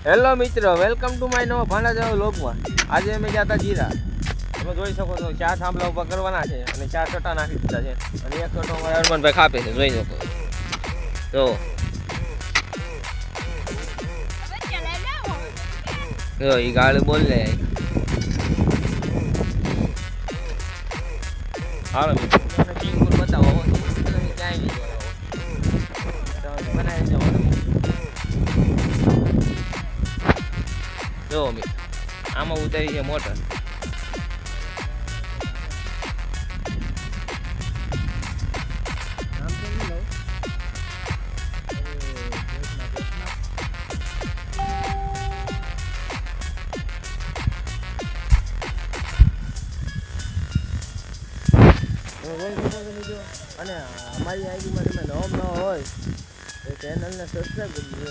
Hello મિત્રો, welcome to my નવો ભાંડા જાવ લોગમાં. આજે અમે ગયા હતા જીરા. તમે જોઈ શકો છો 4 થાંભલા ઉભા કરવાના છે અને 4 ચટા નાખી દીધા છે અને એક ચટો અમારે અરમાનભાઈ ખાપે છે. જોઈ શકો જો એ ગાડી બોલ લે. હાલો મિત્રો, તમને કિંગપુર બતાવો તમે ક્યાંય નહીં જોયા બનાવી જવાનું. જો મિત્રો, આમાં ઉતારી છે મોટર. અને અમારી આઈડીમાં તમે નવો હોય તો ચેનલને સબસ્ક્રાઈબ કરી દો.